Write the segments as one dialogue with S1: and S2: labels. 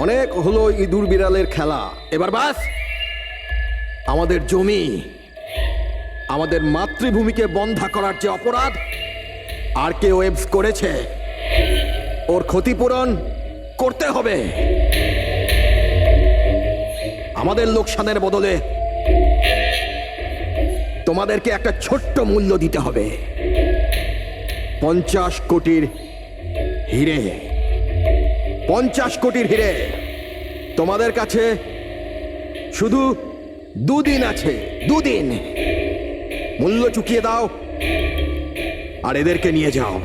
S1: অনেক হলো ইঁদুর বিড়ালের খেলা, এবার বাস। আমাদের জমি, আমাদের মাতৃভূমিকে বন্ধা করার যে অপরাধ আর কে ওয়েবস করেছে, ওর ক্ষতিপূরণ করতে হবে। আমাদের লোকসানের বদলে তোমাদেরকে একটা ছোট্ট মূল্য দিতে হবে। 50 কোটির হিরে। 50 কোটির হিরে। তোমাদের কাছে শুধু 2 দিন আছে, 2 দিন। মূল্য চুকিয়ে দাও আর এদেরকে নিয়ে যাও।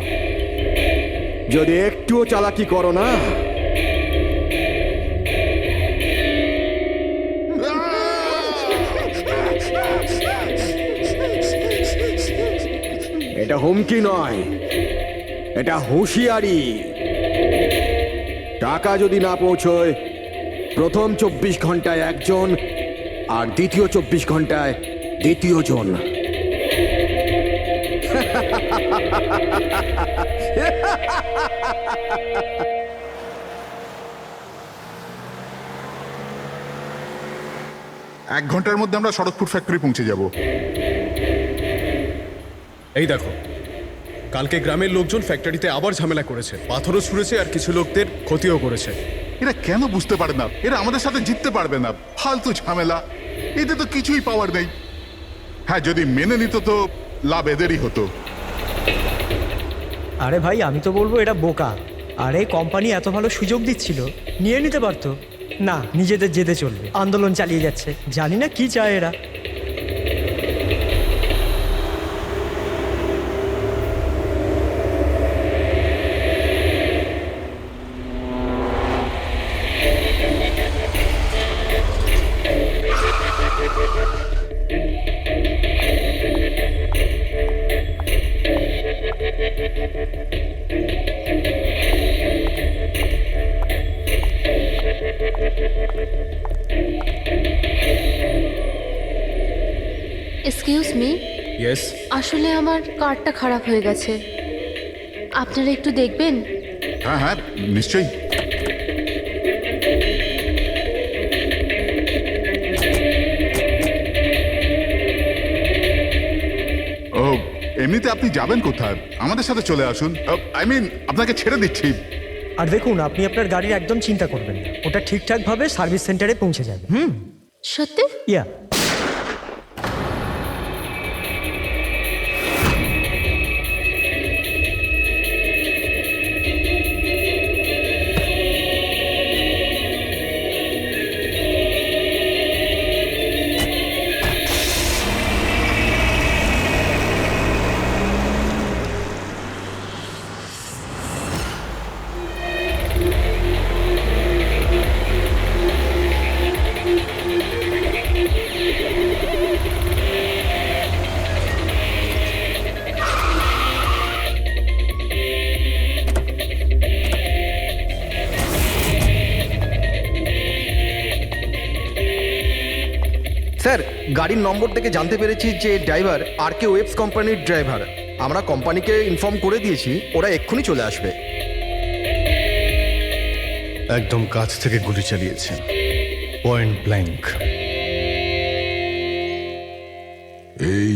S1: যদি একটুও চালাকি করো না, এটা হুমকি নয়, এটা হুঁশিয়ারি। টাকা যদি না পৌঁছয়, প্রথম 24 ঘন্টায় একজন আর দ্বিতীয় 24 ঘন্টায় দ্বিতীয় জন।
S2: এক ঘন্টার মধ্যে আমরা শরৎপুর ফ্যাক্টরি পৌঁছে যাব।
S3: এই দেখো, কালকে গ্রামের লোকজন ফ্যাক্টরিতে আবার ঝামেলা করেছে, পাথরও ছুঁড়েছে আর কিছু লোকদের ক্ষতিও করেছে।
S2: এরা কেন বুঝতে পারে না এরা আমাদের সাথে জিততে পারবে না? ফালতু ঝামেলা, এতে তো কিছুই পাওয়ার নেই। হ্যাঁ, যদি মেনে নিত তো লাভ এদেরই হতো।
S4: আরে ভাই, আমি তো বলবো এটা বোকা। আরে কোম্পানি এত ভালো সুযোগ দিচ্ছিল, নিয়ে নিতে পারতো। না, নিজেদের জেদে চলবে, আন্দোলন চালিয়ে যাচ্ছে। জানি না কি চায় এরা।
S5: Excuse me,
S3: yes.
S5: আসলে আমার কার্ডটা খারাপ হয়ে গেছে, আপনারা একটু দেখবেন?
S2: হ্যাঁ হ্যাঁ, নিশ্চয়ই। ও, এমনিতে আপনি যাবেন কোথায়? আমাদের সাথে চলে আসুন। আই মিন, আপনাকে ছেড়ে দিচ্ছি।
S4: আর দেখুন, আপনি আপনার গাড়ির একদম চিন্তা করবেন না, ওটা ঠিকঠাকভাবে সার্ভিস সেন্টারে পৌঁছে যাবে।
S5: সত্যি?
S4: ইয়া।
S1: স্যার, গাড়ির নম্বর থেকে জানতে পেরেছি যে ড্রাইভার আর কে ওয়েবস কোম্পানির ড্রাইভার। আমরা কোম্পানিকে ইনফর্ম করে দিয়েছি, ওরা এক্ষুনি চলে আসবে।
S6: একদম কাছ থেকে গুলি চালিয়েছেন, পয়েন্ট ব্ল্যাঙ্ক।
S7: এই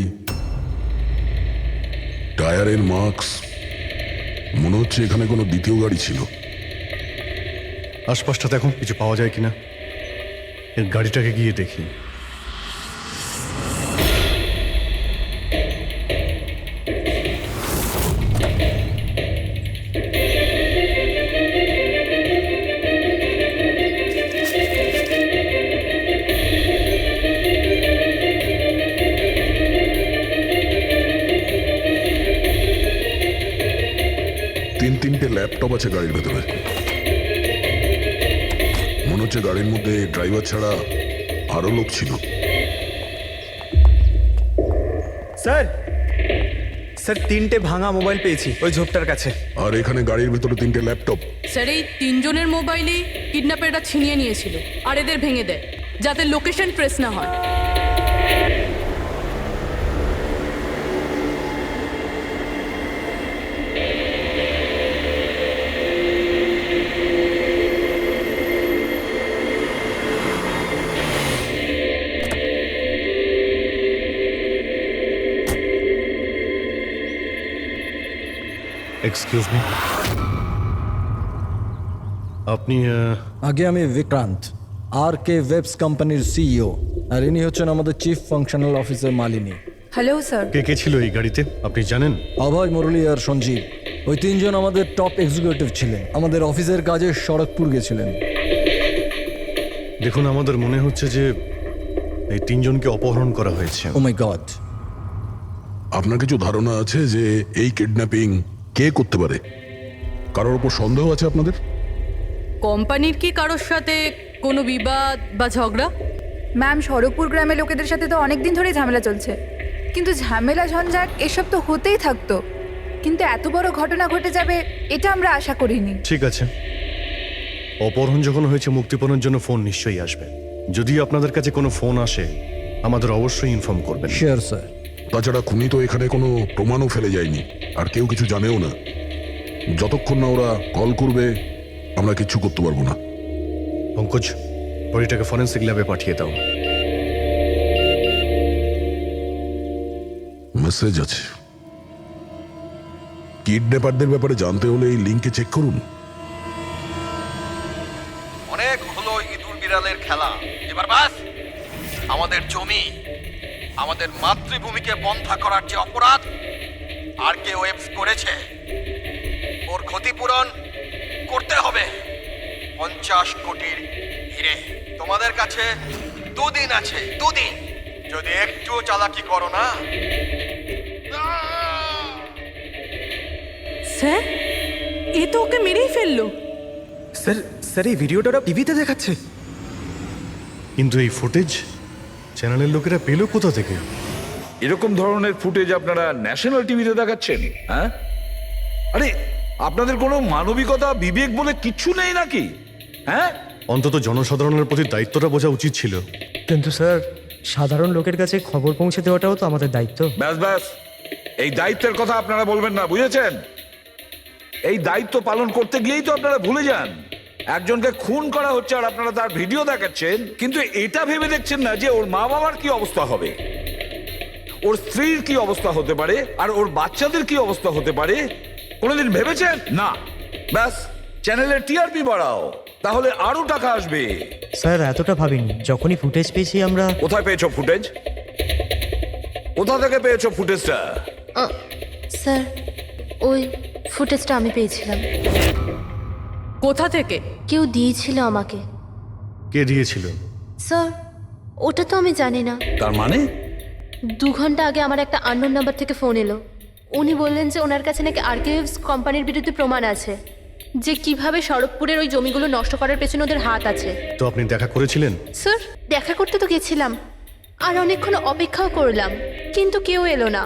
S7: টায়ারের মার্কস, মনে হচ্ছে এখানে কোনো দ্বিতীয় গাড়ি ছিল।
S6: আশপাশটাতে এখন কিছু পাওয়া যায় কিনা, এর গাড়িটাকে গিয়ে দেখি।
S7: তিনটে ল্যাপটপ আছে গাড়ির ভেতরে। মনে হচ্ছে গাড়ির মধ্যে ড্রাইভার ছাড়া আরো লোক ছিল।
S8: স্যার, স্যার 3টে ভাঙা মোবাইল পেয়েছি ওই ঝোপটার কাছে।
S7: আর এখানে গাড়ির ভেতরে 3টে ল্যাপটপ।
S9: স্যার, এই 3 জনের মোবাইলেই কিডন্যাপাররা ছিনিয়ে নিয়েছিল আর এদের ভেঙে দেয় যাতে লোকেশন ট্রেস না হয়।
S6: এক্সকিউজ মি, আপনি
S10: আগে আমি বিক্রান্ত, আর কে ওয়েবস কোম্পানির সিইও, আর ইনি হচ্ছেন আমাদের chief functional officer Malini.
S11: Hello sir.
S6: কে কে ছিল এই গাড়িতে আপনি জানেন?
S10: অভয়, মুরলী আর সঞ্জীব, ওই তিনজন আমাদের টপ এক্সিকিউটিভ ছিলেন। আমাদের অফিসের কাজে খড়গপুর গেছিলেন।
S6: দেখুন, আমাদের মনে হচ্ছে যে এই তিনজনকে অপহরণ করা হয়েছে।
S10: ও মাই গড।
S7: আপনার কিছু ধারণা আছে যে এই কিডন্যাপিং কে করতে পারে? কারোর উপর সন্দেহ আছে আপনাদের?
S9: কোম্পানির কি কারোর সাথে কোনো বিবাদ বা ঝগড়া?
S11: ম্যাম, খড়গপুর গ্রামের লোকেদের সাথে তো অনেক দিন ধরেই ঝামেলা চলছে, কিন্তু ঝামেলা ঝঞ্ঝাট এসব তো হতেই থাকতো, কিন্তু এত বড় ঘটনা ঘটে যাবে এটা আমরা আশা করিনি।
S6: ঠিক আছে, অপহরণ যখন হয়েছে, মুক্তিপণের জন্য ফোন নিশ্চয়ই আসবে। যদি আপনাদের কাছে কোনো ফোন আসে আমাদের অবশ্যই ইনফর্ম করবেন।
S10: Sure sir.
S7: তাছাড়া খুনি তো এখানে কোনো প্রমাণও ফেলে যায়নি, আর কেউ কিছু জানেও না। যতক্ষণ না ওরা কল করবে আমরা কিচ্ছু করতে পারবো না।
S6: পঙ্কজ, বডিটাকে ফরেন্সিক ল্যাবে পাঠিয়ে দাও।
S7: মেসেজ আছে। কিডন্যাপারদের ব্যাপারে জানতে হলে এই লিঙ্কে চেক করুন।
S1: অনেক হলো ইঁদুর বিড়ালের খেলা, এবার বাস। আমাদের জমি, আমাদের মাতৃভূমিকে বন্ধা করার যে অপরাধ আর কে ওয়েবস করেছে, ওর ক্ষতিপূরণ করতে হবে 50 কোটির হিরে। তোমাদের কাছে 2 দিন আছে, 2 দিন। যদি একটু চালাকি করো না।
S9: স্যার, এ তো ওকে মেরেই ফেললো।
S8: স্যার এই ভিডিওটা ওরা টিভিতে দেখাচ্ছে।
S6: কিন্তু এই ফুটেজ চ্যানেলের লোকেরা পেল কোথা থেকে?
S12: এরকম ধরনের ফুটেজ আপনারা ন্যাশনাল টিভিতে দেখাচ্ছেন? হ্যাঁ, আরে আপনাদের কোনো মানবিকতা বিবেক বলে কিচ্ছু নেই নাকি? হ্যাঁ,
S6: অন্তত জনসাধারণের প্রতি দায়িত্বটা বোঝা উচিত ছিল।
S4: কিন্তু স্যার, সাধারণ লোকের কাছে খবর পৌঁছে দেওয়াটাও তো আমাদের দায়িত্ব।
S12: ব্যাস ব্যাস, এই দায়িত্বের কথা আপনারা বলবেন না, বুঝেছেন? এই দায়িত্ব পালন করতে গিয়েই তো আপনারা ভুলে যান একজনকে খুন করা হচ্ছে, আর আপনারা তার ভিডিও দেখাচ্ছেন, কিন্তু এটা ভেবে দেখছেন না যে ওর মা বাবার কি অবস্থা হবে, ওর স্ত্রীর কি অবস্থা হতে পারে, আর ওর বাচ্চাদের কি অবস্থা হতে পারে। কোনোদিন ভেবেছেন? না। ব্যাস, চ্যানেলের টিআরপি বাড়াও, তাহলে আরো টাকা আসবে।
S4: স্যার, এতটা ভাবিনি। যখনই ফুটেজ পেয়েছি আমরা।
S12: কোথায় পেয়েছো ফুটেজ? কোথা থেকে পেয়েছো ফুটেজটা?
S5: স্যার, ওই ফুটেজটা আমি পেয়েছিলাম।
S9: কোথা থেকে?
S5: কেউ দিয়েছিল আমাকে।
S6: কে দিয়েছিল?
S5: স্যার, ওটা তো আমি জানি না।
S12: তার মানে?
S5: 2 ঘন্টা আগে আমার একটা আননোন নাম্বার থেকে ফোন এলো। উনি বললেন যে ওনার কাছে নাকি আরকেএফস কোম্পানির বিরুদ্ধে প্রমাণ আছে, যে কিভাবে খড়গপুরের ওই জমিগুলো নষ্ট করার পেছনে ওদের হাত আছে।
S6: তো আপনি দেখা করেছিলেন?
S5: স্যার, দেখা করতে তো গেছিলাম, আর অনেকক্ষণ অপেক্ষাও করলাম, কিন্তু কেউ এলো না।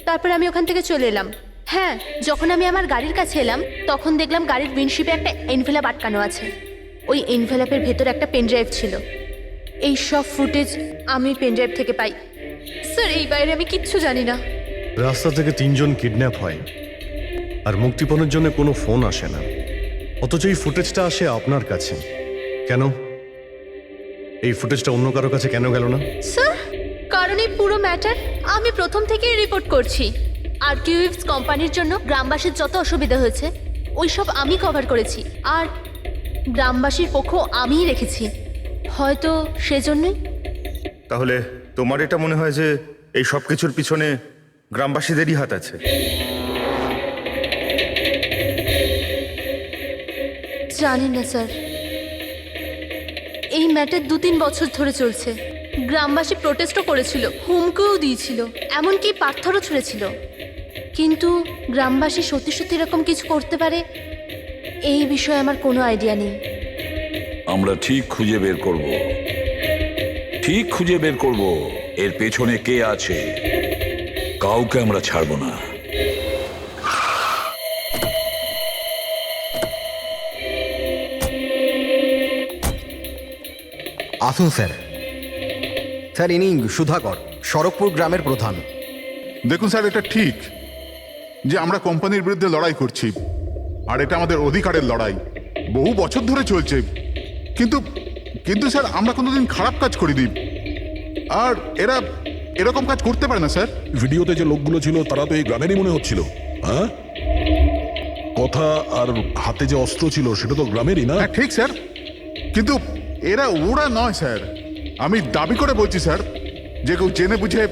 S5: তারপর আমি ওখান থেকে চলে এলাম। হ্যাঁ, যখন আমি আমার গাড়ির কাছে এলাম তখন দেখলাম গাড়ির উইন্ডশিপে একটা এনভেলাপ আটকানো আছে। ওই এনভেলাপের ভেতর একটা পেনড্রাইভ ছিল। এই সব ফুটেজ আমি পেনড্রাইভ থেকে পাই। স্যার, এই বাইরে আমি কিচ্ছু জানি না।
S6: রাস্তা থেকে 3 জন কিডন্যাপ হয় আর মুক্তিপণের জন্য কোনো ফোন আসে না, অথচ এই ফুটেজটা আসে আপনার কাছে। কেন এই ফুটেজটা অন্য কারো কাছে কেন গেল না?
S5: স্যার, কারণ এই পুরো ম্যাটার আমি প্রথম থেকেই রিপোর্ট করছি। আরকেএফস কোম্পানির জন্য গ্রামবাসীর যত অসুবিধা হয়েছে ওই সব আমি কভার করেছি, আর গ্রামবাসীর পক্ষ আমিই রেখেছি। হয়তো সেজন্যই।
S13: তাহলে তোমার এটা মনে হয় যে এই সব কিছুর পিছনে গ্রামবাসীদেরই হাত আছে?
S5: জানি না স্যার, এই ম্যাটার 2-3 বছর ধরে চলছে। গ্রামবাসী প্রোটেস্টও করেছিল, হুমকিও দিয়েছিল, এমনকি পাথরও ছুঁড়েছিল, কিন্তু গ্রামবাসী সত্যি সত্যি এরকম কিছু করতে পারে এই বিষয়ে আমার কোনো আইডিয়া নেই।
S12: আমরা ঠিক খুঁজে বের করব, ঠিক খুঁজে বের করব এর পেছনে কে আছে। কাউকে আমরা ছাড়বো না।
S1: আসুন স্যার। স্যার, ইনি সুধাকর, খড়গপুর গ্রামের প্রধান।
S2: দেখুন স্যার, এটা ঠিক যে আমরা কোম্পানির বিরুদ্ধে লড়াই করছি, আর এটা আমাদের অধিকারের লড়াই, বহু বছর ধরে চলছে। কিন্তু কিন্তু স্যার, আমরা কোনোদিন খারাপ কাজ করিনি, আর এরা এরকম কাজ করতে পারে না স্যার।
S7: ভিডিওতে যে লোকগুলো ছিল তারা তো এই গ্রামেরই মনে হচ্ছিল। হ্যাঁ, কথা আর হাতে যে অস্ত্র ছিল সেটা তো গ্রামেরই না?
S2: হ্যাঁ ঠিক স্যার, কিন্তু ওরা নয় স্যার। আমি দাবি করে বলছি স্যার, যে কেউ জেনে বুঝে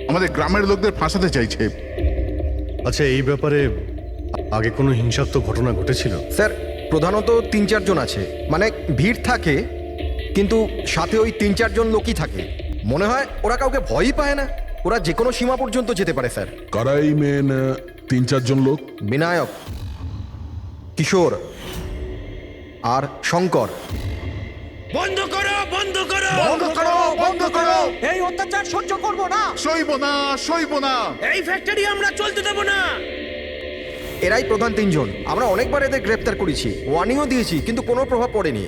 S2: আমাদের গ্রামের লোকদের ফাঁসাতে চাইছে।
S6: আচ্ছা, এই ব্যাপারে আগে কোনো হিংসাত্মক ঘটনা ঘটেছিল?
S1: স্যার প্রধানত 3-4 জন আছে, মানে ভিড় থাকে কিন্তু সাথে ওই 3-4 জন লোকই থাকে। মনে হয় ওরা কাউকে ভয়ই পায় না, ওরা যে কোনো সীমা পর্যন্ত যেতে পারে স্যার।
S7: কারাই মেন 3-4 জন লোক?
S1: বিনায়ক, কিশোর আর শঙ্কর।
S8: বন্ধ করো, বন্ধ করো,
S2: বন্ধ করো, বন্ধ করো!
S4: এই অত্যাচার সহ্য করব না।
S2: সইব না, সইব না!
S8: এই ফ্যাক্টরি আমরা চলতে দেব না।
S1: এরাই প্রধান 3 জন। আমরা অনেকবার এদের গ্রেপ্তার করেছি, ওয়ার্নিংও দিয়েছি, কিন্তু কোনো প্রভাব পড়েনি।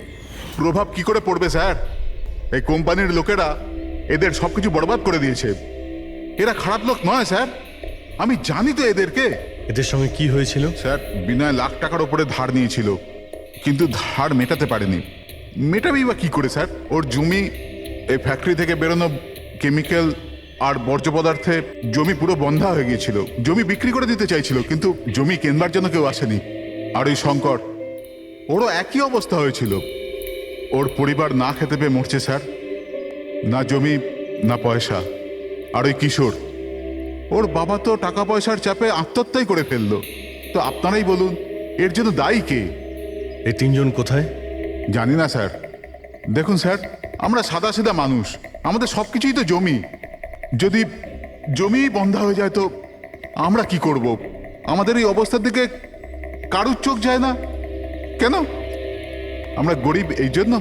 S2: প্রভাব কি করে পড়বে স্যার? এই কোম্পানির লোকেরা এদের সবকিছু বরবাদ করে দিয়েছে। এরা খারাপ লোক নয় স্যার, আমি জানি তো এদেরকে।
S6: এদের সঙ্গে কি হয়েছিল?
S2: স্যার, বিনয় লাখ টাকার উপরে ধার নিয়েছিল, কিন্তু ধার মেটাতে পারেনি। মেটাবেই বা কি করে স্যার? ওর জমি, এই ফ্যাক্টরি থেকে বেরোনো কেমিক্যাল আর বর্জ্য পদার্থে জমি পুরো বন্ধা হয়ে গিয়েছিল। জমি বিক্রি করে দিতে চাইছিল, কিন্তু জমি কেনবার জন্য কেউ আসেনি। আর ওই শঙ্কর, ওরও একই অবস্থা হয়েছিল। ওর পরিবার না খেতে পেয়ে মরছে স্যার, না জমি না পয়সা। আর ওই কিশোর, ওর বাবা তো টাকা পয়সার চাপে আত্মহত্যাই করে ফেললো। তো আপনারাই বলুন, এর জন্য দায়ী কে?
S6: এই 3 জন কোথায়?
S2: জানি না স্যার। দেখুন স্যার, আমরা সাদা সিধা মানুষ, আমাদের সব কিছুই তো জমি। যদি জমি বন্ধা হয়ে যায় তো আমরা কি করব? আমাদের এই অবস্থার দিকে কারুর চোখ যায় না কেন? আমরা গরিব এই জন্য?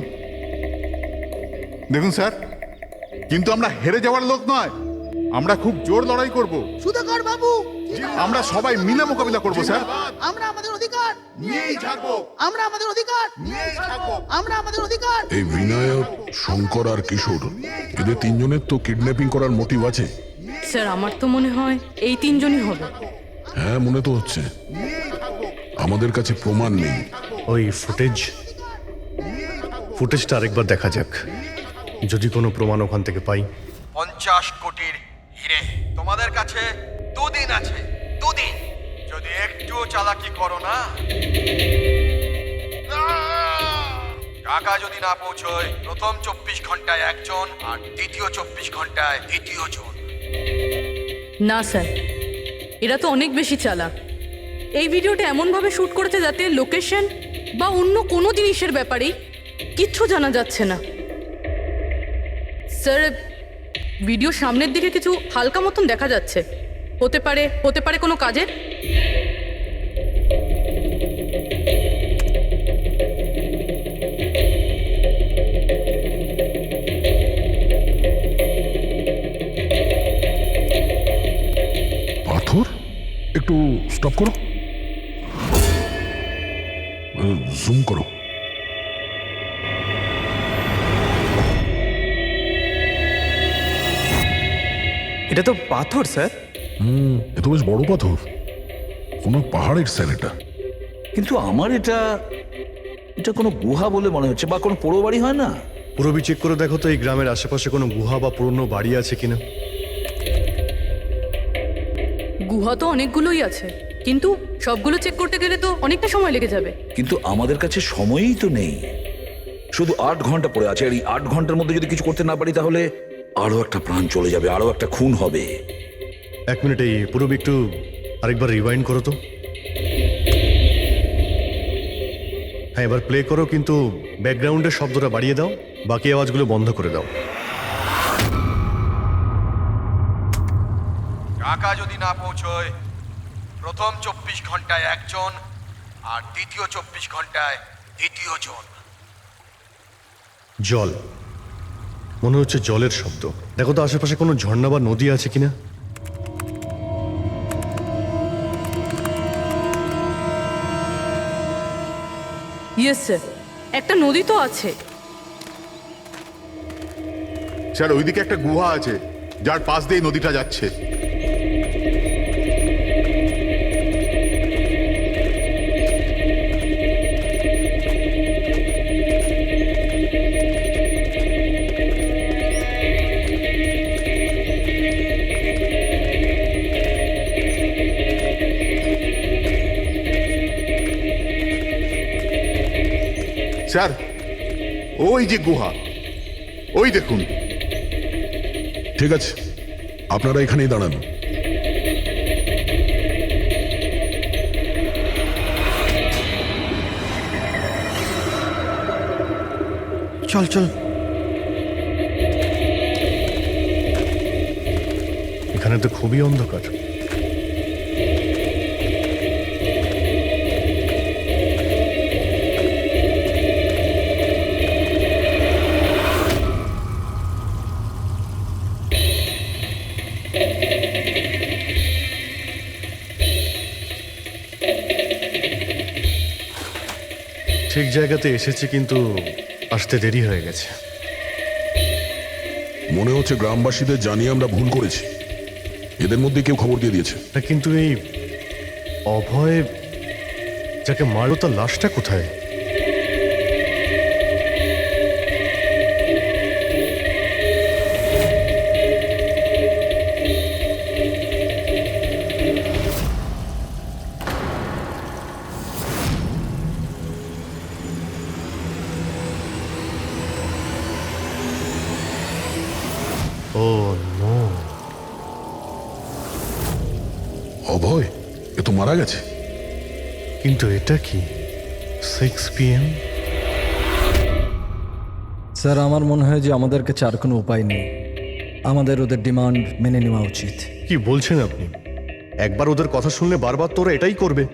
S2: দেখুন স্যার, কিন্তু আমরা হেরে যাওয়ার লোক নয়, আমরা খুব জোর লড়াই করব।
S8: সুধাকর বাবু,
S2: আমরা সবাই মিলে মোকাবিলা করব স্যার।
S8: আমরা আমাদের অধিকার
S2: নিয়েই থাকবো,
S8: আমরা আমাদের অধিকার
S2: নিয়েই থাকবো।
S8: আমরা আমাদের অধিকার।
S7: এই বিনায়ক, শঙ্কর আর কিশোর, এদের 3 জনের তো কিডন্যাপিং করার মোটিভ আছে।
S9: স্যার আমার তো মনে হয় এই 3 জনই হবে।
S7: হ্যাঁ, মনে তো হচ্ছে। আমাদের কাছে প্রমাণ নেই।
S6: ওই ফুটেজটা আরেকবার দেখা যাক, যদি কোনো প্রমাণ ওখান থেকে পাই।
S1: 50 কোটির হিরে তোমাদের কাছে 2 দিন আছে, 2 দিন। যদি একটুও চালাকি করো না, টাকা যদি না পৌঁছয়, প্রথম 24 ঘন্টায় একজন আর দ্বিতীয় 24 ঘন্টায় দ্বিতীয় জন।
S9: না স্যার, এরা তো অনেক বেশি চালাক। এই ভিডিওটা এমনভাবে শ্যুট করেছে যাতে লোকেশন বা অন্য কোনো জিনিসের ব্যাপারেই কিচ্ছু জানা যাচ্ছে না। স্যার, ভিডিও সামনের দিকে কিছু হালকা মতন দেখা যাচ্ছে, হতে পারে কোনো কাজের।
S7: পাথর, একটু স্টপ করো, জুম করো।
S8: এটা তো পাথর স্যার।
S7: এ তো বেশ বড় পাথর, কোনো পাহাড়ের স্যার এটা।
S12: কিন্তু আমার এটা কোনো গুহা বলে মনে হচ্ছে, বা কোনো পোড়ো বাড়ি হয় না?
S6: পুরবি চেক করে দেখো তো এই গ্রামের আশেপাশে কোনো গুহা বা পুরনো বাড়ি আছে কিনা।
S9: গুহা তো অনেকগুলোই আছে, কিন্তু সবগুলো চেক করতে গেলে তো অনেকটা সময় লেগে যাবে।
S12: কিন্তু আমাদের কাছে সময়ই তো নেই, শুধু 8 ঘন্টা পড়ে আছে। আর এই 8 ঘন্টার মধ্যে যদি কিছু করতে না পারি, তাহলে আরো একটা প্রাণ চলে যাবে, আরো একটা খুন হবে।
S6: 1 মিনিট, এই পুরবি একটু আরেকবার রিওয়াইন্ড করো তো। হ্যাঁ, এবার প্লে করো, কিন্তু ব্যাকগ্রাউন্ডের শব্দটা বাড়িয়ে দাও, বাকি আওয়াজগুলো বন্ধ করে দাও।
S1: টাকা যদি না পৌঁছয়, প্রথম 24 ঘন্টায় একজন আর দ্বিতীয় 24 ঘন্টায় দ্বিতীয় জন।
S6: জল, মনে হচ্ছে জলের শব্দ। দেখো তো আশেপাশে কোনো ঝর্ণা বা নদী আছে কিনা।
S9: ইয়েস স্যার, একটা নদী তো আছে।
S2: স্যার, ওইদিকে একটা গুহা আছে, যার পাশ দিয়ে নদীটা যাচ্ছে। স্যার ওই যে গুহা, ওই দেখুন।
S7: ঠিক আছে, আপনারা এখানেই দাঁড়ান।
S1: চল চল।
S6: এখানে তো খুবই অন্ধকার। ঠিক জায়গাতে এসেছি, কিন্তু আসতে দেরি হয়ে গেছে।
S7: মনে হচ্ছে গ্রামবাসীদের জানিয়ে আমরা ভুল করেছি। এদের মধ্যে কেউ খবর দিয়ে দিয়েছে।
S6: তা কিন্তু এই অভয় যাকে মারলো তার লাশটা কোথায়? ও নো,
S7: অভয় এ তো মারা গেছে।
S6: কিন্তু এটা কি 6 PM?
S10: স্যার, আমার মনে হয় যে আমাদের কাছে আর কোনো উপায় নেই। আমাদের ওদের ডিমান্ড মেনে নেওয়া উচিত।
S6: কি বলছেন আপনি? একবার ওদের কথা শুনলে বারবার তোরা এটাই করবে?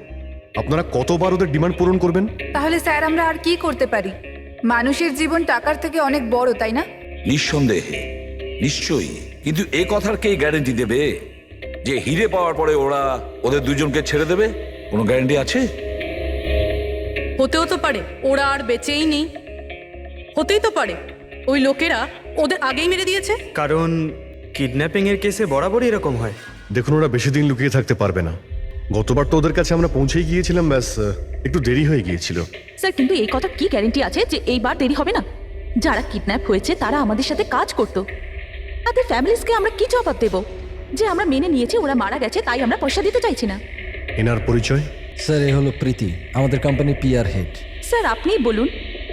S6: আপনারা কতবার ওদের ডিমান্ড পূরণ করবেন?
S11: তাহলে স্যার আমরা আর কি করতে পারি? মানুষের জীবন টাকার থেকে অনেক বড়, তাই না?
S12: নিঃসন্দেহে, নিশ্চয়ই। কিন্তু এ কথার কে গ্যারেন্টি দেবে যে হিরে পাওয়ার পরে ওরা ওদের দুজনকে ছেড়ে দেবে? কোনো গ্যারেন্টি আছে?
S9: হতেও তো পারে ওরা আর বেঁচেই নেই। হতেই তো পারে ওই লোকেরা ওদের আগেই মেরে দিয়েছে।
S8: কারণ কিডন্যাপিং এর কেসে বরাবরই এরকম হয়।
S6: দেখুন, ওরা বেশি দিন লুকিয়ে থাকতে পারবে না। গতবার তো ওদের কাছে আমরা পৌঁছেই গিয়েছিলাম, ব্যাস একটু দেরি হয়ে গিয়েছিল।
S14: স্যার, কিন্তু এই কথা কি গ্যারেন্টি আছে যে এইবার দেরি হবে না? যারা কিডন্যাপ হয়েছে তারা আমাদের সাথে কাজ করতো। তাদের ফ্যামিলিজকে আমরা কি জবাব দেব যে আমরা মেনে নিয়েছি ওরা মারা গেছে, তাই আমরা পয়সা দিতে চাইছি না?
S6: এনার পরিচয়?
S10: স্যার, এ হলো প্রীতি, আমাদের কোম্পানির পিআর হেড।
S14: স্যার, আপনিই বলুন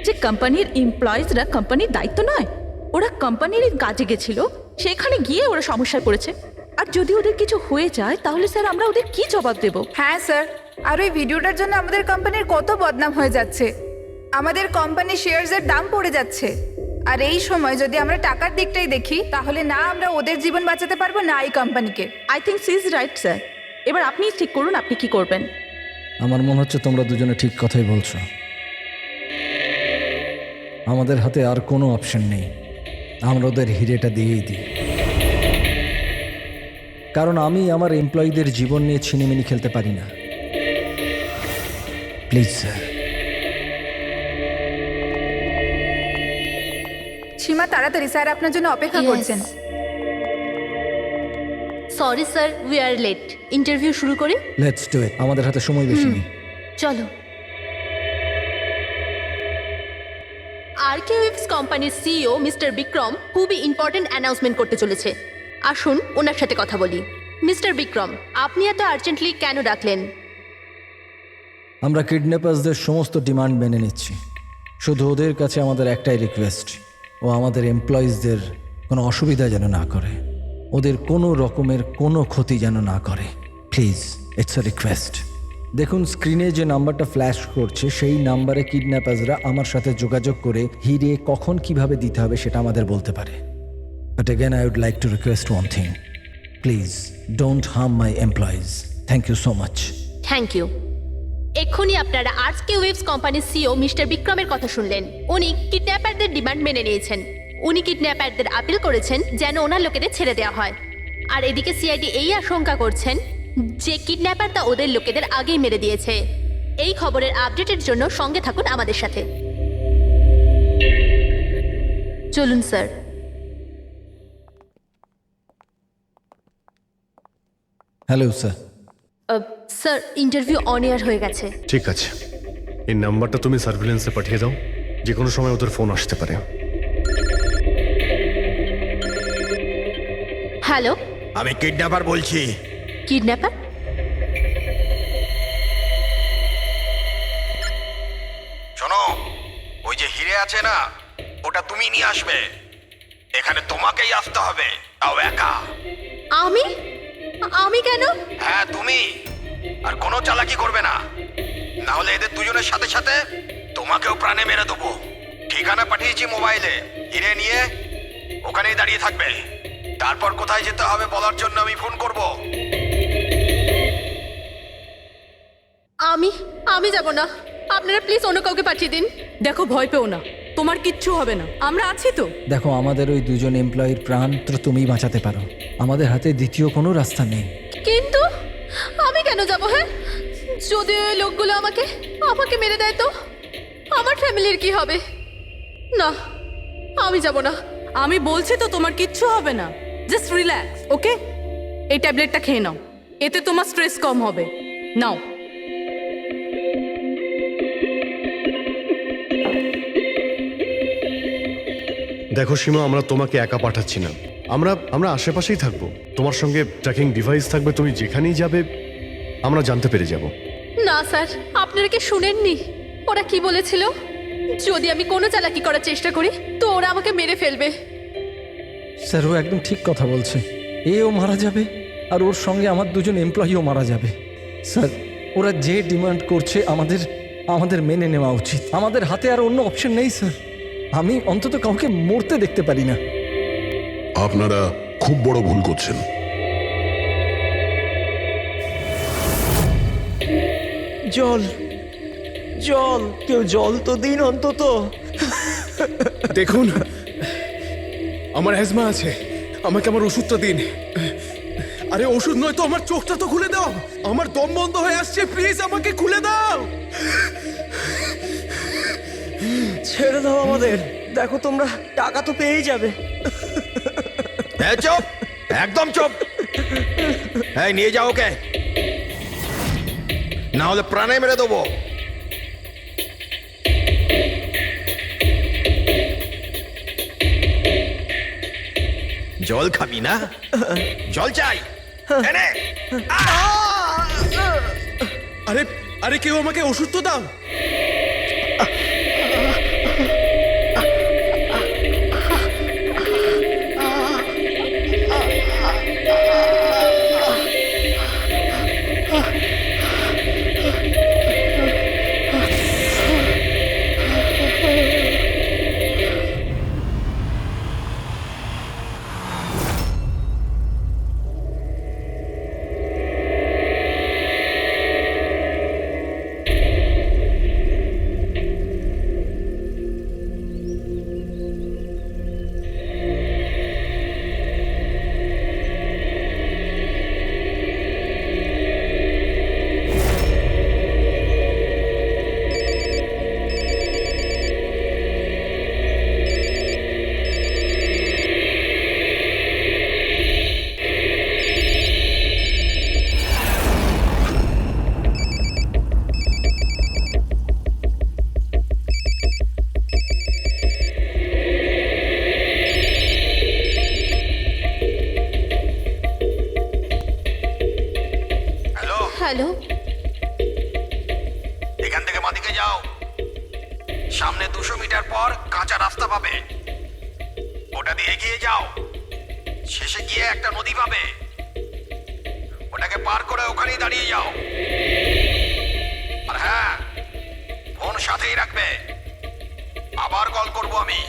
S14: যে কোম্পানির এমপ্লয়িজরা কোম্পানির দায়িত্ব নয়? ওরা কোম্পানির কাজে গেছিল, সেখানে গিয়ে ওরা সমস্যায় পড়েছে। আর যদি ওদের কিছু হয়ে যায় তাহলে স্যার আমরা ওদের কি জবাব দেব?
S11: হ্যাঁ স্যার, আর ওই ভিডিওটার জন্য আমাদের কোম্পানির কত বদনাম হয়ে যাচ্ছে। আমাদের কোম্পানির শেয়ারসের দাম পড়ে যাচ্ছে। আর এই সময় যদি আমরা টাকার দিকটাই দেখি, তাহলে না আমরা ওদের জীবন বাঁচাতে পারবো, না এই কোম্পানিকে।
S14: I think she is right sir. এবার আপনি ঠিক করুন আপনি কি করবেন।
S10: আমার মনে হচ্ছে তোমরা দুজনে ঠিক কথাই বলছো। আমাদের হাতে আর কোনো অপশন নেই, আমরা ওদের হিরেটা দিয়েই দিই। কারণ আমি আমার এমপ্লয়ীদের জীবন নিয়ে ছিনিমিনি খেলতে পারি না। Please sir.
S11: সীমা, তাড়াতাড়ি, স্যার আপনার জন্য অপেক্ষা করছেন।
S5: Sorry sir, we are late. Interview শুরু করি?
S10: লেটস ডু ইট, আমাদের হাতে সময় বেশি নেই।
S5: চলো। আরকেওএফস কোম্পানির সিইও মিস্টার বিক্রম খুবই ইম্পর্টেন্ট অ্যানাউন্সমেন্ট করতে চলেছে। আসুন ওনার সাথে কথা বলি। মিস্টার বিক্রম, আপনি এত আর্জেন্টলি কেন ডাকলেন?
S10: আমরা কিডন্যাপার্সদের সমস্ত ডিমান্ড মেনে নিচ্ছি। শুধু ওদের কাছে আমাদের একটাই রিকোয়েস্ট, ও আমাদের এমপ্লয়িজদের কোনো অসুবিধা যেন না করে, ওদের কোনো রকমের কোনো ক্ষতি যেন না করে। Please, it's a request. দেখুন, স্ক্রিনে যে নাম্বারটা ফ্ল্যাশ করছে সেই নাম্বারে কিডন্যাপার্সরা আমার সাথে যোগাযোগ করে হিরে কখন কিভাবে দিতে হবে সেটা আমাদের বলতে পারে। But again I would like to request one thing, please don't harm my employees. Thank you so much.
S5: Thank you. এক্ষুনি আপনারা আরকেওএফস কোম্পানির সিইও মিস্টার বিক্রমের কথা শুনলেন। উনি কিডন্যাপারদের ডিমান্ড মেনে নিয়েছেন। উনি কিডন্যাপারদের আপিল করেছেন যেন ওনার লোকেদের ছেড়ে দেওয়া হয়। আর এদিকে সিআইডি এই আশঙ্কা করছেন যে কিডন্যাপারটা ওদের লোকেদের আগেই মেরে দিয়েছে। এই খবরের আপডেটের জন্য সঙ্গে থাকুন আমাদের সাথে। চলুন sir.
S10: Hello sir.
S5: Sir, interview on air হয়ে গেছে।
S6: ঠিক আছে, এই নাম্বারটা তুমি সার্ভিলেন্সে পাঠিয়ে দাও, যে কোনো সময় ওদের ফোন আসতে পারে।
S5: হ্যালো,
S1: আমি কিডন্যাপার বলছি।
S5: কিডন্যাপার?
S1: শোনো, ওই যে হিরে আছে না, ওটা তুমি নিয়ে আসবে। এখানে তোমাকেই আসতে হবে, তাও একা।
S5: আমি আমি কেন?
S1: হ্যাঁ তুমি, আর কোনো চালাকি করবে না, না হলে এদের দুজনের সাথে সাথে তোমাকেও প্রাণে মেরে দেবো। ঠিকানা পাঠিয়েছি মোবাইলে, হিরে নিয়ে ওখানেই দাঁড়িয়ে থাকবে। তারপর কোথায় যেতে হবে বলার জন্য আমি ফোন করব।
S5: আমি যাব না, আপনারা প্লিজ অন্য কাউকে পাঠিয়ে দিন।
S9: দেখো, ভয় পেও না, তোমার কিচ্ছু হবে না, আমরা আছি তো।
S10: দেখো, আমাদের ওই দুজন এমপ্লয়ির প্রাণ তো তুমিই বাঁচাতে পারো, আমাদের হাতে দ্বিতীয় কোনো রাস্তা নেই।
S5: কিন্তু আমি কেন যাব? হ্যাঁ, যদি ওই লোকগুলো আমাকে মেরে দেয় তো আমার ফ্যামিলির কি হবে? না, আমি যাব না।
S9: আমি বলছি তো তোমার কিচ্ছু হবে না, জাস্ট রিল্যাক্স, ওকে? এই ট্যাবলেটটা খেয়ে নাও, এতে তোমার স্ট্রেস কম হবে। নাও।
S6: দেখো সীমা, আমরা তোমাকে একা পাঠাচ্ছি না, আমরা আশেপাশেই থাকবো, তোমার সঙ্গে ট্র্যাকিং ডিভাইস থাকবে, তুমি যেখানেই যাবে আমরা জানতে পেরে যাব।
S5: না স্যার, আপনারা কি শুনেননি ওরা কি বলেছিল? যদি আমি কোনো চালাকি করার চেষ্টা করি তো ওরা আমাকে মেরে ফেলবে।
S10: স্যার, ও একদম ঠিক কথা বলছে। এও মারা যাবে আর ওর সঙ্গে আমার দুজন এমপ্লয়িও মারা যাবে। স্যার, ওরা যে ডিমান্ড করছে আমাদের মেনে নেওয়া উচিত। আমাদের হাতে আর অন্য অপশন নেই স্যার। আমি অন্তত কাউকে মরতে দেখতে পারি না।
S7: আপনারা খুব বড় ভুল করছেন।
S4: জল জল, কেউ জল তো দিন অন্তত।
S3: দেখুন, আমার অ্যাজমা আছে, আমাকে আমার ওষুধটা দিন। আরে ওষুধ নয় তো, আমার চোখটা তো খুলে দাও, আমার দম বন্ধ হয়ে আসছে, প্লিজ আমাকে খুলে দাও।
S4: ছেড়ে দাও আমাদের, দেখো তোমরা টাকা তো পেয়েই যাবে।
S1: চুপ, একদম চুপ। এই নিয়ে যাও ওকে, না হলে প্রাণে মেরে দেবো। জল খাবি না? জল চাই, এনে।
S3: আরে আরে, কেউ আমাকে ওষুধ তো দাও।
S5: হ্যালো,
S1: এখান থেকে বাঁদিকে যাও, সামনে 200 মিটার পর কাঁচা রাস্তা পাবে, ওটা দিয়ে এগিয়ে যাও। শেষে গিয়ে একটা নদী পাবে, ওটাকে পার করে ওখানেই দাঁড়িয়ে যাও। আর হ্যাঁ, ফোন সাথেই রাখবে, আবার কল করব আমি।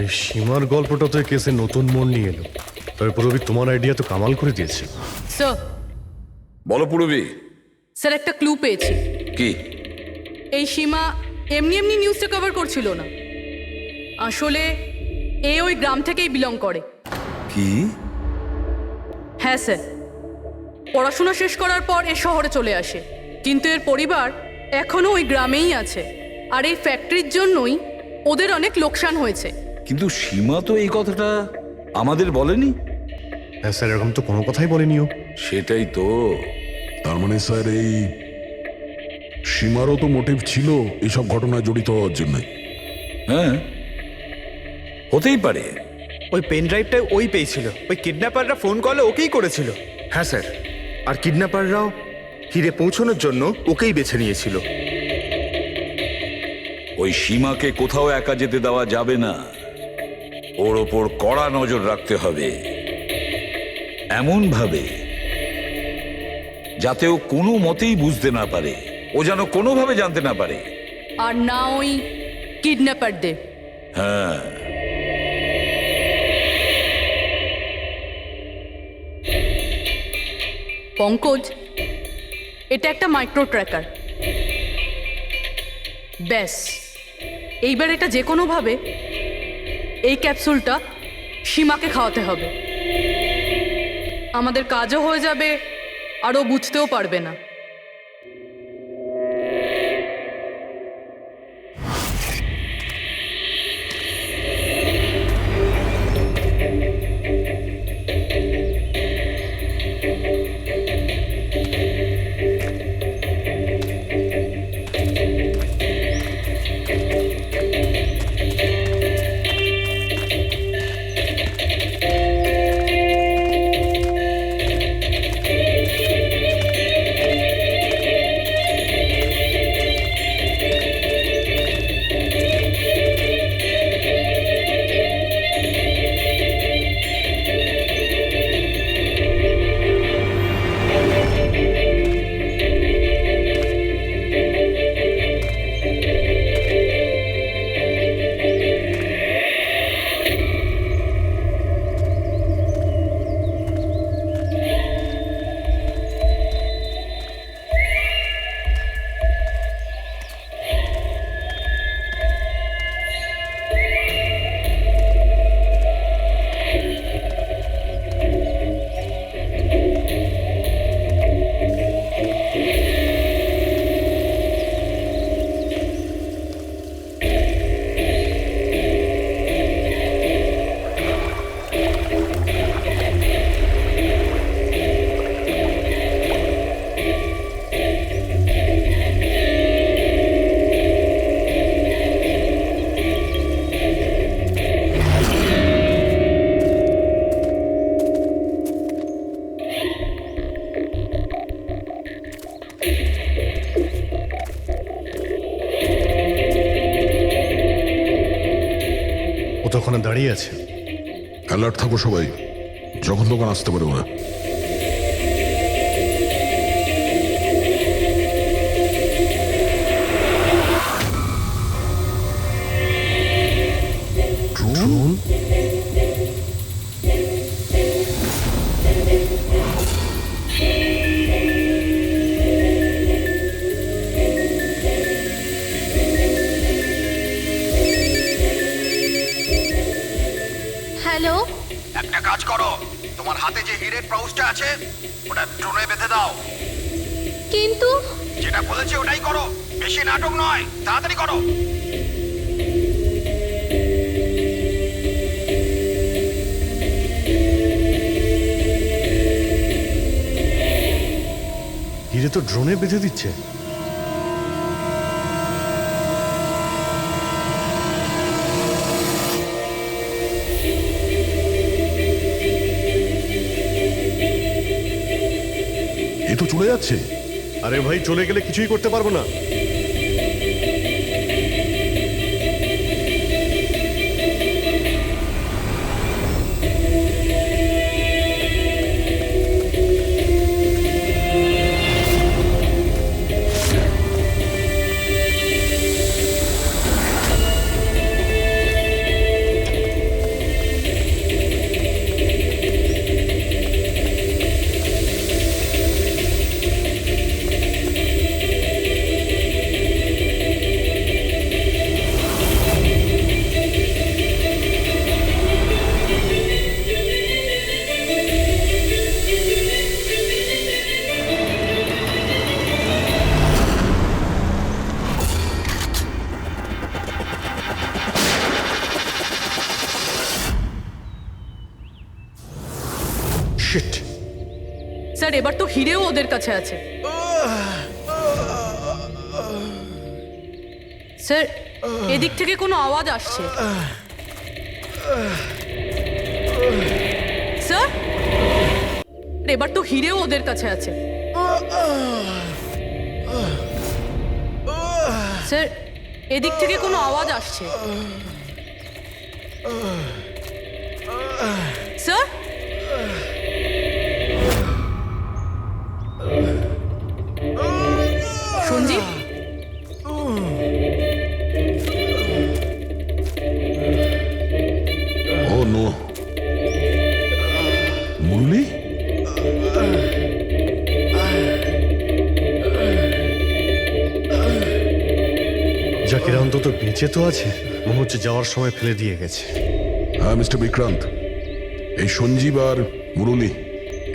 S6: এই সীমার গল্পটা তো এই কেসে নতুন মোড় নিয়ে এলো। তবে পুরবি, তোমার আইডিয়া তো কামাল করে দিয়েছে।
S9: স্যার,
S12: বলো পুরবি।
S9: স্যার, একটা ক্লু পেয়েছি।
S12: কি?
S9: এই সীমা এমনি এমনি নিউজটা কভার করছিল না, আসলে এ ওই গ্রাম থেকেই বিলং করে।
S12: কি?
S9: হ্যাঁ স্যার, পড়াশোনা শেষ করার পর এ শহরে চলে আসে, কিন্তু এর পরিবার এখনো ওই গ্রামেই আছে। আর এই ফ্যাক্টরির জন্যই ওদের অনেক লোকসান হয়েছে।
S12: কিন্তু সীমা তো এই কথাটা আমাদের বলেনি।
S6: হ্যাঁ স্যার, এরকম তো কোনো কথাই বলেনিও।
S12: সেটাই তো।
S7: তার মানে স্যার এই সীমারও তো মোটিভ ছিল এইসব ঘটনায় জড়িত হওয়ার জন্য।
S12: হ্যাঁ, হতেই পারে।
S8: ওই পেন ড্রাইভটাই ওই পেয়েছিল, ওই কিডন্যাপাররা ফোন কলে ওকেই করেছিল।
S13: হ্যাঁ স্যার, আর কিডন্যাপাররাও হিরে পৌঁছানোর জন্য ওকেই বেছে নিয়েছিল।
S12: ওই সীমাকে কোথাও একা যেতে দেওয়া যাবে না, ওর ওপর কড়া নজর রাখতে হবে, এমন ভাবে যাতে ও কোনো মতেই বুঝতে না পারে, ও যেন কোনোভাবে জানতে না পারে।
S9: আর না ওই কিডন্যাপারদের।
S12: হ্যাঁ,
S9: পঙ্কজ, এটা একটা মাইক্রো ট্র্যাকার। ব্যাস, এইবার এটা যে কোনোভাবে এই ক্যাপসুলটা সীমাকে খাওয়াতে হবে। আমাদের কাজও হয়ে যাবে, আর ও বুঝতেও পারবে না।
S6: ও তো ওখানে দাঁড়িয়ে আছে।
S7: অ্যালার্ট থাকো সবাই, যখন তখন আসতে পারে ওরা।
S6: ড্রোন?
S5: হ্যালো,
S1: একটা কাজ করো, তোমার হাতে যে হিরের পাউচটা আছে ওটা ড্রোনে বেঁধে দাও।
S5: কিন্তু
S1: যেটা বলেছি ওটাই করো, বেশি নাটক নয়, তাড়াতাড়ি করো।
S6: হিরে তো ড্রোনে বেঁধে দিচ্ছে।
S7: এ তো চলে যাচ্ছে।
S6: আরে ভাই, চলে গেলে কিছুই করতে পারবো না।
S9: স্যার এবার তো হিরেও ওদের কাছে আছে। স্যার এদিক থেকে কোনো আওয়াজ আসছে। স্যার এবার তো হিরেও ওদের কাছে আছে। স্যার এদিক থেকে কোনো আওয়াজ আসছে। স্যার সঞ্জীব
S7: ও নো, মুরলি?
S6: জাকির অন্তত বেঁচে তো আছে, মনে হচ্ছে যাওয়ার সময় ফেলে দিয়ে গেছে।
S7: হ্যাঁ মিস্টার বিক্রান্ত, এই সঞ্জীব আর মুরলি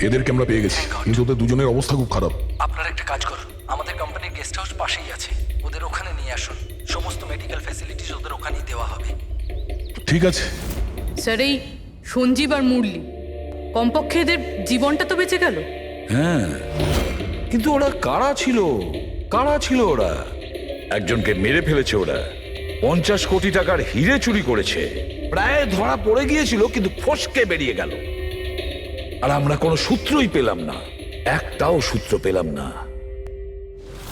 S7: এদেরকে আমরা পেয়ে গেছি, কিন্তু ওদের দুজনের অবস্থা খুব খারাপ।
S10: আপনারা একটা কাজ করুন, আমাদের কোম্পানির গেস্ট হাউস পাশেই আছে, ওদের ওখানে নিয়ে আসুন। সমস্ত মেডিকেল ফ্যাসিলিটিস ওদের ওখানেই দেওয়া হবে।
S7: ঠিক আছে।
S9: স্যার এই সঞ্জীব আর মুরলি কমপক্ষে এদের জীবনটা তো বেঁচে গেল।
S12: হ্যাঁ, কিন্তু ওরা কারা ছিল? কারা ছিল ওরা? একজনকে মেরে ফেলেছে ওরা, 50 কোটি টাকার হিরে চুরি করেছে, প্রায় ধরা পড়ে গিয়েছিল কিন্তু ফসকে বেরিয়ে গেল। আর আমরা কোনো সূত্রই পেলাম না, একটাও সূত্র পেলাম না।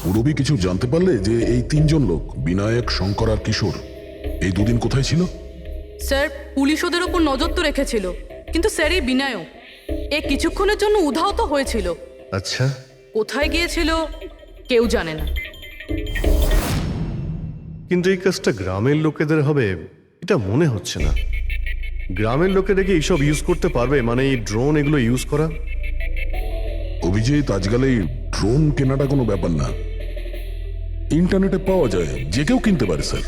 S7: পুরবি কিছু জানতে পারলে যে এই তিনজন লোক বিনায়ক, শঙ্কর আর কিশোর এই দুদিন কোথায় ছিল?
S9: স্যার পুলিশ ওদের ওপর নজর তো রেখেছিল, কিন্তু স্যার এই বিনায়ক এ কিছুক্ষণের জন্য উধাও তো হয়েছিল।
S6: আচ্ছা,
S9: কোথায় গিয়েছিল কেউ জানে না।
S6: কিন্তু এই কাজটা গ্রামের লোকেদের হবে এটা মনে হচ্ছে না। গ্রামের লোকেরা কি এইসব ইউজ করতে পারবে, মানে এই ড্রোন এগুলো ইউজ করা?
S7: অভিজিৎ, আজকাল এই ড্রোন কেনাটা কোনো ব্যাপার না, ইন্টারনেটে পাওয়া যায়, যে কেউ কিনতে পারে স্যার।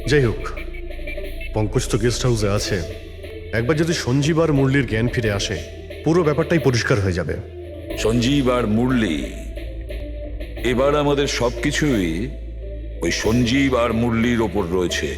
S6: যাই হোক, পঙ্কজ তো গেস্ট হাউসে আছে, একবার যদি সঞ্জীব আর মুরলির জ্ঞান ফিরে আসে পুরো ব্যাপারটাই পরিষ্কার হয়ে যাবে।
S12: সঞ্জীব আর মুরলি, এবার আমাদের সবকিছুই ওই সঞ্জীব আর মুরলির ওপর রয়েছে।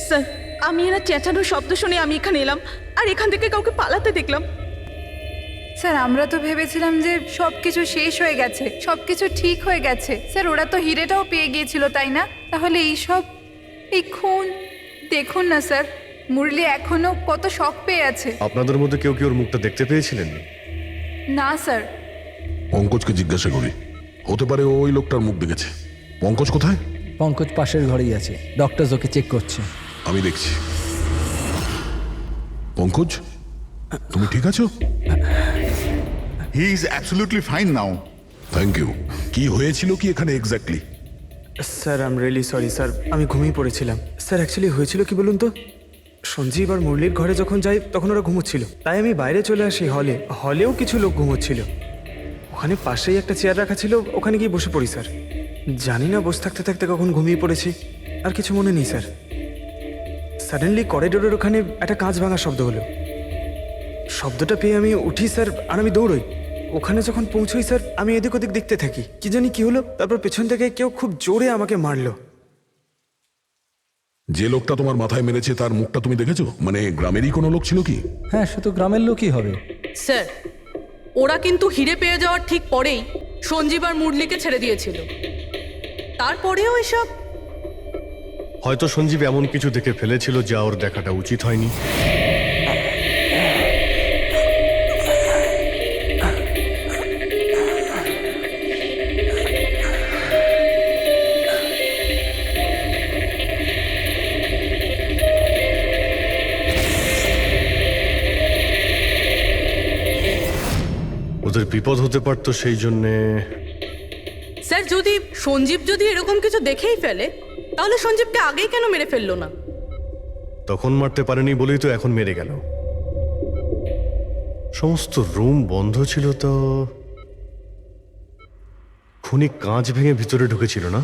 S14: স্যার আমি এরা চেঁচানোর শব্দ শুনে আমি এখানে এলাম, আর এখান থেকে কাউকে পালাতে দেখলাম।
S11: স্যার আমরা তো ভেবেছিলাম যে সবকিছু শেষ হয়ে গেছে, সবকিছু ঠিক হয়ে গেছে। স্যার ওরা তো হিরেটাও পেয়ে গিয়েছিল, তাই না? তাহলে এই খুন দেখুন না স্যার, মুরলি এখনো কত শক পেয়ে আছে।
S6: আপনাদের মধ্যে কেউ কি ওর মুখটা দেখতে পেয়েছিলেন?
S11: না স্যার।
S7: পঙ্কজকে জিজ্ঞাসা করি, হতে পারে ওই লোকটার মুখ দেখেছে। পঙ্কজ কোথায়?
S10: পঙ্কজ পাশের ঘরেই আছে, ডক্টর ওকে চেক করছে।
S7: আমি দেখছি। পঙ্কজ, তুমি ঠিক আছো?
S2: He is absolutely fine now.
S7: Thank you. কি হয়েছিল কি এখানে exactly?
S8: Sir I am really sorry sir, আমি ঘুমিয়ে পড়েছিলাম। স্যার অ্যাকচুয়ালি হয়েছিল কি বলুন তো, সঞ্জীব আর মুরলির ঘরে যখন যাই তখন ওরা ঘুমোচ্ছিল, তাই আমি বাইরে চলে আসি হলেও কিছু লোক ঘুমোচ্ছিল। ওখানে পাশেই একটা চেয়ার রাখা ছিল, ওখানে গিয়ে বসে পড়ি স্যার। জানি না বসে থাকতে থাকতে কখন ঘুমিয়ে পড়েছি, আর কিছু মনে নেই স্যার। সাডেনলি করিডোরের ওখানে একটা কাঁচ ভাঙার শব্দ হলো, শব্দটা পেয়ে আমি উঠি স্যার, আর আমি দৌড়ই। ওখানে যখন পৌঁছই স্যার, আমি এদিক ওদিক দেখতে থাকি, কি জানি কি হলো। তারপর পেছন থেকে কেউ খুব জোরে আমাকে মারলো।
S7: যে লোকটা তোমার মাথায় মেরেছে তার মুখটা তুমি দেখেছো? মানে গ্রামেরই কোনো লোক ছিল কি?
S10: হ্যাঁ, সে তো গ্রামের লোকই হবে।
S9: স্যার, ওরা কিন্তু হিরে পেয়ে যাওয়ার ঠিক পরেই সঞ্জীব আর মুরলিকে ছেড়ে দিয়েছিল। তারপরেও এসব।
S6: হয়তো সঞ্জীব এমন কিছু দেখে ফেলেছিল যা ওর দেখাটা উচিত হয়নি। ওদের বিপদ হতে পারতো, সেই জন্যে।
S9: স্যার, সঞ্জীব যদি এরকম কিছু দেখেই ফেলে, তাহলে সঞ্জীবকে আগেই কেন মেরে ফেললো না?
S6: তখন মারতে পারেনি বলেই তো এখন মেরে গেল। সমস্ত রুম বন্ধ ছিল, তো খুনি কাঁচ ভেঙে ভিতরে ঢুকেছিল না?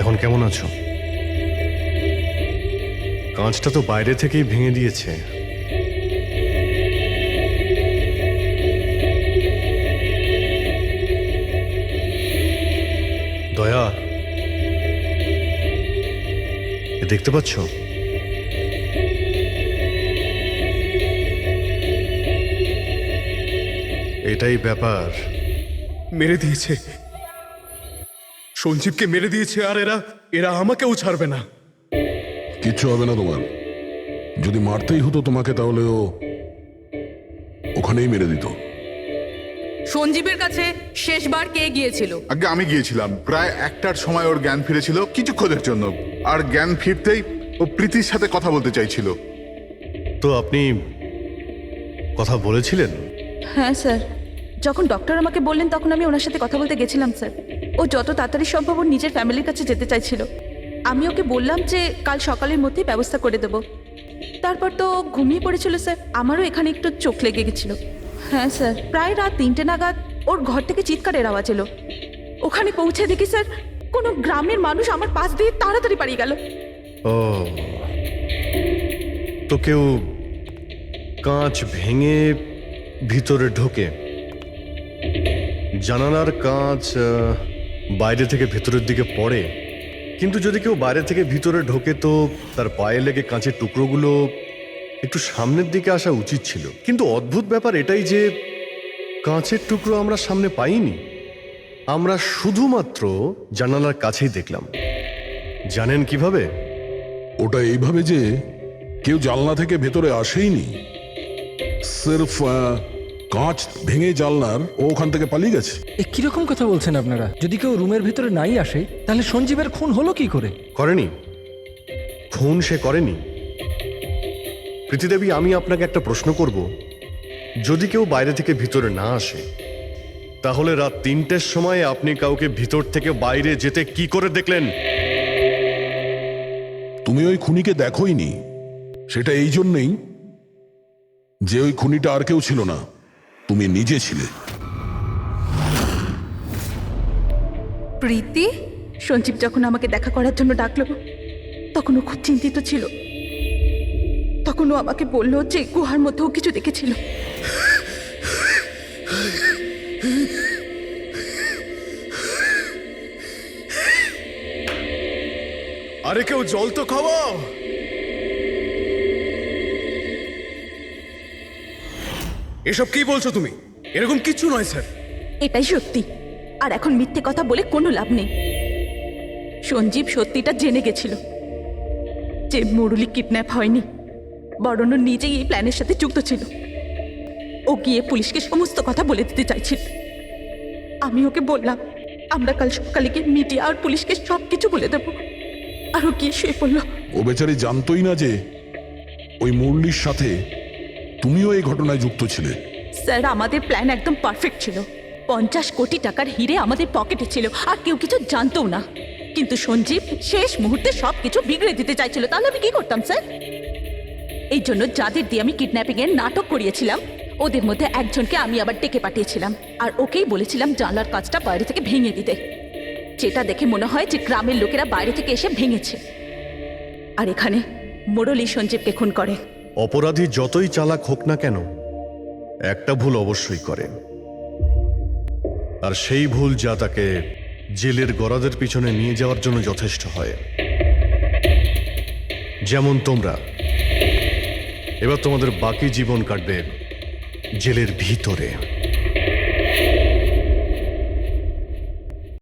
S6: এখন কেমন আছো? কাঁচটা তো বাইরে থেকেই ভেঙে দিয়েছে। দয়া, এ দেখতে পাচ্ছ? এটাই ব্যাপার।
S3: মেরে দিয়েছে, সঞ্জীবকে মেরে দিয়েছে, আর এরা আমাকেও ছাড়বে না।
S7: কিচ্ছু হবে না তোমার। যদি মারতেই হতো তোমাকে, তাহলে ও ওখানেই মেরে দিত।
S9: সঞ্জীবের কাছে শেষবার কে গিয়েছিল?
S2: আগে আমি গিয়েছিলাম, প্রায় 1টার সময় ওর জ্ঞান ফিরেছিল কিছুক্ষণের জন্য। আর জ্ঞান ফিরতেই ও প্রীতির সাথে কথা বলতে চাইছিল।
S6: তো আপনি কথা বলেছিলেন?
S14: হ্যাঁ স্যার, যখন ডক্টর আমাকে বললেন তখন আমি ওনার সাথে কথা বলতে গেছিলাম স্যার। ও যত তাড়াতাড়ি সম্ভব ওর নিজের ফ্যামিলির কাছে যেতে চাইছিল। আমি ওকে বললাম যে কাল সকালের মধ্যেই ব্যবস্থা করে দেব। তারপর তো ও ঘুমিয়ে পড়েছিল স্যার। আমারও এখানে একটু চোখ লেগে গেছিল। হ্যাঁ স্যার, প্রায় রাত 3টে নাগাদ ওর ঘর থেকে চিৎকারের আওয়াজ এলো। ওখানে পৌঁছে দেখি স্যার, কোনো গ্রামের মানুষ আমার পাশ দিয়ে তাড়াতাড়ি পালিয়ে গেল।
S6: ও, তো কেউ কাঁচ ভেঙে ভিতরে ঢোকে? জানালার কাঁচ বাইরে থেকে ভেতরের দিকে পড়ে, কিন্তু যদি কেউ বাইরে থেকে ভিতরে ঢোকে তো তার পায়ে লেগে কাঁচের টুকরোগুলো একটু সামনের দিকে আসা উচিত ছিল। কিন্তু অদ্ভুত ব্যাপার এটাই যে কাঁচের টুকরো আমরা সামনে পাইনি। আমরা শুধুমাত্র জানালার কাছেই দেখলাম। জানেন কিভাবে?
S7: ওটা এইভাবে যে কেউ জানলা থেকে ভেতরে আসেইনি, সির্ফ কাঁচ ভেঙে জানলার ও ওখান থেকে পালিয়ে গেছে।
S10: এ কিরকম কথা বলছেন আপনারা? যদি কেউ রুমের ভিতরে নাই আসে, তাহলে সঞ্জীবের খুন হলো কি করে?
S6: করেনি, খুন সে করেনি। প্রীতিদেবী, আমি আপনাকে একটা প্রশ্ন করব। যদি কেউ বাইরে থেকে ভিতরে না আসে, তাহলে রাত 3টের সময় আপনি কাউকে ভিতর থেকে বাইরে যেতে কি করে দেখলেন?
S7: তুমি ওই খুনিকে দেখোইনি, সেটা এই জন্যেই যে ওই খুনিটা আর কেউ ছিল না, তুমি নিজে ছিলে।
S14: প্রীতি? সঞ্জীব যখন আমাকে দেখা করার জন্য ডাকলো, তখন ও খুব চিন্তিত ছিল। তখন ও আমাকে বললো যে গুহার মধ্যেও কিছু দেখেছিল।
S3: আরে কেউ জল তো খাওয়াও। এসব কি বলছো তুমি? এরকম কিছু নয় স্যার।
S14: এটাই সত্যি, আর এখন মিথ্যে কথা বলে কোনো লাভ নেই। সঞ্জীব সত্যিটা জেনে গেছিল যে মুরলি কিডন্যাপ হয়নি, বরং ও নিজেই এই প্ল্যানের সাথে যুক্ত ছিল। ও গিয়ে পুলিশকে সমস্ত কথা বলে দিতে চাইছিল। আমি ওকে বললাম আমরা কাল সকালে গিয়ে মিডিয়া আর পুলিশকে সব কিছু বলে দেবো। আর ও গিয়ে শুয়ে পড়ল।
S7: ও বেচারি জানতোই না যে ওই মুরলির সাথে তুমিও এই ঘটনায় যুক্ত ছিলে।
S14: স্যার আমাদের প্ল্যান একদম পারফেক্ট ছিল। 50 কোটি টাকার হিরে আমাদের পকেটে ছিল আর কেউ কিছু জানতও না, কিন্তু সঞ্জীব শেষ মুহূর্তে সব কিছু বিগড়ে দিতে চাইছিল। তাহলে আমি কি করতাম স্যার? এই জন্য যাদের দিয়ে আমি কিডন্যাপিং এর নাটক করিয়েছিলাম ওদের মধ্যে একজনকে আমি আবার ডেকে পাঠিয়েছিলাম আর ওকেই বলেছিলাম জানলার কাজটা বাইরে থেকে ভেঙে দিতে, যেটা দেখে মনে হয় যে গ্রামের লোকেরা বাইরে থেকে এসে ভেঙেছে। আর এখানে মুরলী সঞ্জীবকে খুন করে।
S6: অপরাধী যতই চালাক হোক না কেন একটা ভুল অবশ্যই করে, আর সেই ভুল যা তাকে জেলের গরাদের পিছনে নিয়ে যাওয়ার জন্য যথেষ্ট হয়। যেমন তোমরা এবার তোমাদের বাকি জীবন কাটবে জেলের ভিতরে।